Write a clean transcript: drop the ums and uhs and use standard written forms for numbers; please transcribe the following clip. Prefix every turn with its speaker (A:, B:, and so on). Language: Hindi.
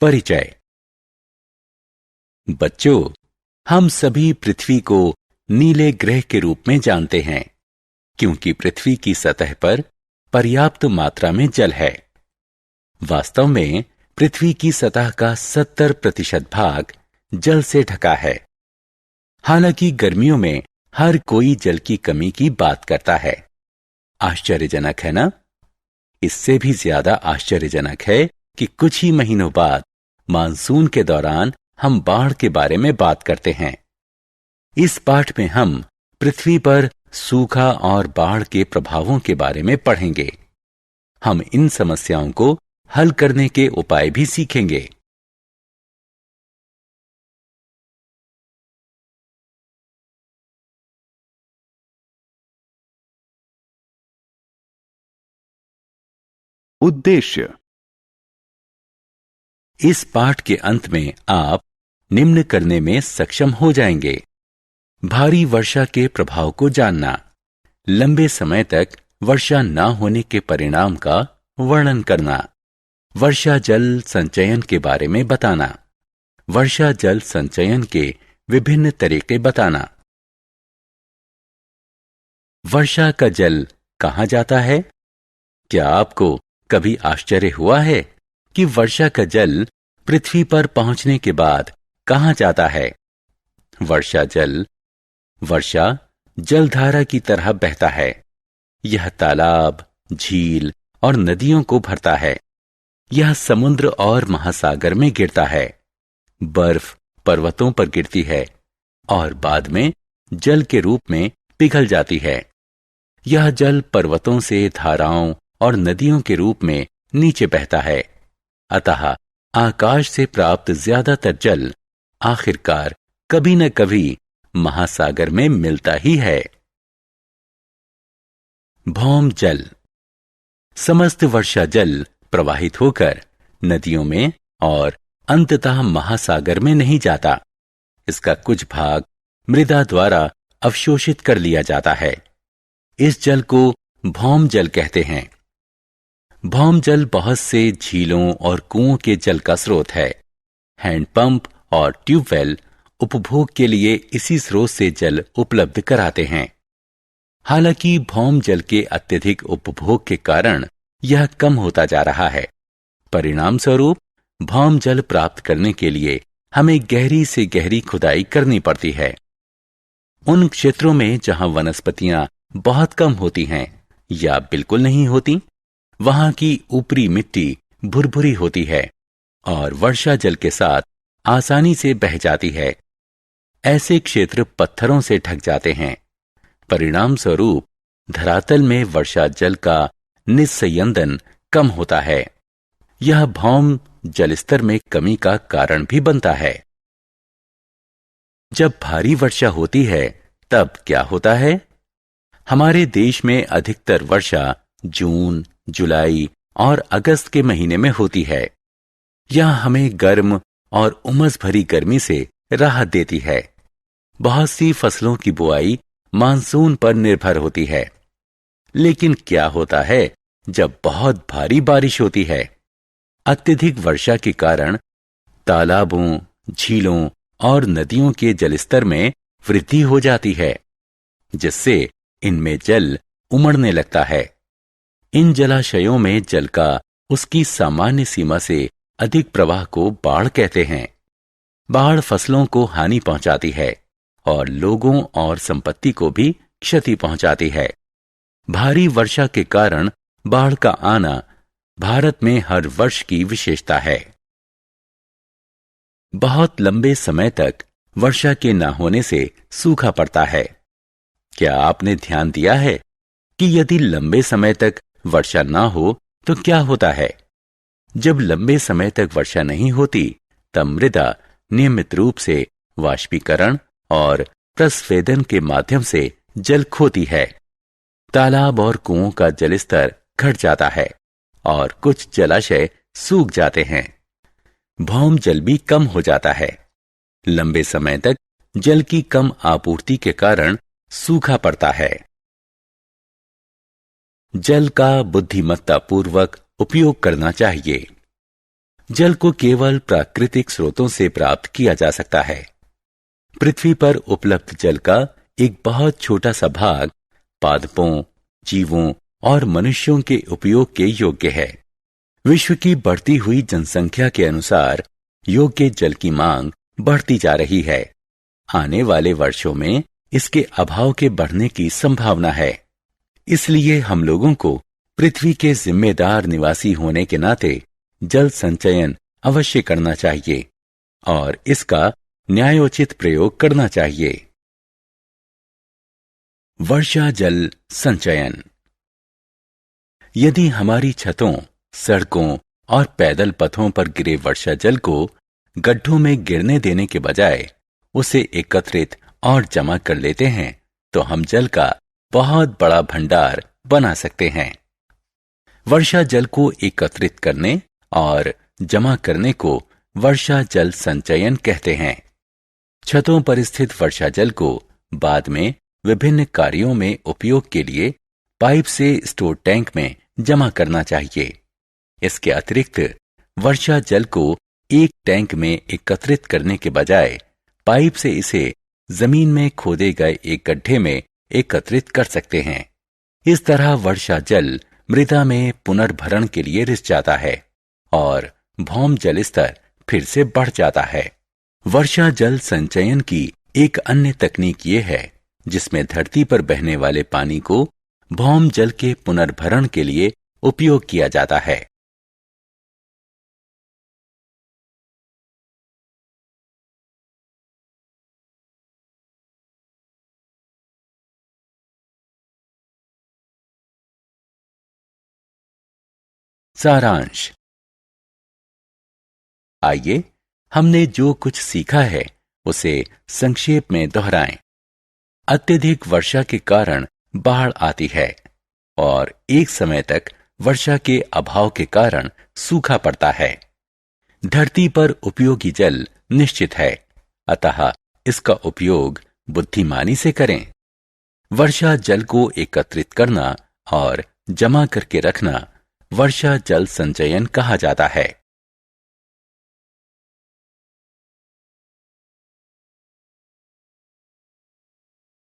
A: परिचय। बच्चों, हम सभी पृथ्वी को नीले ग्रह के रूप में जानते हैं, क्योंकि पृथ्वी की सतह पर पर्याप्त मात्रा में जल है। वास्तव में पृथ्वी की सतह का 70% भाग जल से ढका है। हालांकि गर्मियों में हर कोई जल की कमी की बात करता है। आश्चर्यजनक है ना? इससे भी ज्यादा आश्चर्यजनक है कि कुछ ही महीनों बाद मानसून के दौरान हम बाढ़ के बारे में बात करते हैं। इस पाठ में हम पृथ्वी पर सूखा और बाढ़ के प्रभावों के बारे में पढ़ेंगे। हम इन समस्याओं को हल करने के उपाय भी सीखेंगे।
B: उद्देश्य।
A: इस पाठ के अंत में आप निम्न करने में सक्षम हो जाएंगे: भारी वर्षा के प्रभाव को जानना, लंबे समय तक वर्षा न होने के परिणाम का वर्णन करना, वर्षा जल संचयन के बारे में बताना, वर्षा जल संचयन के विभिन्न तरीके बताना। वर्षा का जल कहां जाता है? क्या आपको कभी आश्चर्य हुआ है कि वर्षा का जल पृथ्वी पर पहुंचने के बाद कहां जाता है? वर्षा जलधारा की तरह बहता है। यह तालाब, झील और नदियों को भरता है। यह समुद्र और महासागर में गिरता है। बर्फ पर्वतों पर गिरती है और बाद में जल के रूप में पिघल जाती है। यह जल पर्वतों से धाराओं और नदियों के रूप में नीचे बहता है। अतः आकाश से प्राप्त ज्यादातर जल आखिरकार कभी न कभी महासागर में मिलता ही है। भौम जल। समस्त वर्षा जल प्रवाहित होकर नदियों में और अंततः महासागर में नहीं जाता। इसका कुछ भाग मृदा द्वारा अवशोषित कर लिया जाता है। इस जल को भौम जल कहते हैं। भौम जल बहुत से झीलों और कुओं के जल का स्रोत है। हैंडपंप और ट्यूबवेल उपभोग के लिए इसी स्रोत से जल उपलब्ध कराते हैं। हालांकि भौम जल के अत्यधिक उपभोग के कारण यह कम होता जा रहा है। परिणाम स्वरूप भौम जल प्राप्त करने के लिए हमें गहरी से गहरी खुदाई करनी पड़ती है। उन क्षेत्रों में जहां वनस्पतियां बहुत कम होती हैं या बिल्कुल नहीं होती, वहां की ऊपरी मिट्टी भुरभुरी होती है और वर्षा जल के साथ आसानी से बह जाती है। ऐसे क्षेत्र पत्थरों से ढक जाते हैं। परिणाम स्वरूप धरातल में वर्षा जल का निस्संयदन कम होता है। यह भौम जलस्तर में कमी का कारण भी बनता है। जब भारी वर्षा होती है तब क्या होता है? हमारे देश में अधिकतर वर्षा जून, जुलाई और अगस्त के महीने में होती है। यह हमें गर्म और उमस भरी गर्मी से राहत देती है। बहुत सी फसलों की बुआई मानसून पर निर्भर होती है। लेकिन क्या होता है जब बहुत भारी बारिश होती है? अत्यधिक वर्षा के कारण तालाबों, झीलों और नदियों के जलस्तर में वृद्धि हो जाती है, जिससे इनमें जल उमड़ने लगता है। इन जलाशयों में जल का उसकी सामान्य सीमा से अधिक प्रवाह को बाढ़ कहते हैं। बाढ़ फसलों को हानि पहुंचाती है और लोगों और संपत्ति को भी क्षति पहुंचाती है। भारी वर्षा के कारण बाढ़ का आना भारत में हर वर्ष की विशेषता है। बहुत लंबे समय तक वर्षा के न होने से सूखा पड़ता है। क्या आपने ध्यान दिया है कि यदि लंबे समय तक वर्षा ना हो तो क्या होता है? जब लंबे समय तक वर्षा नहीं होती तब मृदा नियमित रूप से वाष्पीकरण और प्रस्वेदन के माध्यम से जल खोती है। तालाब और कुओं का जलस्तर घट जाता है और कुछ जलाशय सूख जाते हैं। भौम जल भी कम हो जाता है। लंबे समय तक जल की कम आपूर्ति के कारण सूखा पड़ता है। जल का बुद्धिमत्तापूर्वक उपयोग करना चाहिए। जल को केवल प्राकृतिक स्रोतों से प्राप्त किया जा सकता है। पृथ्वी पर उपलब्ध जल का एक बहुत छोटा सा भाग पादपों, जीवों और मनुष्यों के उपयोग के योग्य है। विश्व की बढ़ती हुई जनसंख्या के अनुसार योग्य जल की मांग बढ़ती जा रही है। आने वाले वर्षों में इसके अभाव के बढ़ने की संभावना है। इसलिए हम लोगों को पृथ्वी के जिम्मेदार निवासी होने के नाते जल संचयन अवश्य करना चाहिए और इसका न्यायोचित प्रयोग करना चाहिए। वर्षा जल संचयन। यदि हमारी छतों, सड़कों और पैदल पथों पर गिरे वर्षा जल को गड्ढों में गिरने देने के बजाय उसे एकत्रित और जमा कर लेते हैं तो हम जल का बहुत बड़ा भंडार बना सकते हैं। वर्षा जल को एकत्रित करने और जमा करने को वर्षा जल संचयन कहते हैं। छतों पर स्थित वर्षा जल को बाद में विभिन्न कार्यों में उपयोग के लिए पाइप से स्टोर टैंक में जमा करना चाहिए। इसके अतिरिक्त वर्षा जल को एक टैंक में एकत्रित करने के बजाय पाइप से इसे जमीन में खोदे गए एक गड्ढे में एकत्रित कर सकते हैं। इस तरह वर्षा जल मृदा में पुनर्भरण के लिए रिस जाता है और भौम जल स्तर फिर से बढ़ जाता है। वर्षा जल संचयन की एक अन्य तकनीक ये है जिसमें धरती पर बहने वाले पानी को भौम जल के पुनर्भरण के लिए उपयोग किया जाता है। सारांश। आइए हमने जो कुछ सीखा है उसे संक्षेप में दोहराएं। अत्यधिक वर्षा के कारण बाढ़ आती है और एक समय तक वर्षा के अभाव के कारण सूखा पड़ता है। धरती पर उपयोगी जल निश्चित है, अतः इसका उपयोग बुद्धिमानी से करें। वर्षा जल को एकत्रित करना और जमा करके रखना वर्षा जल संचयन कहा जाता है।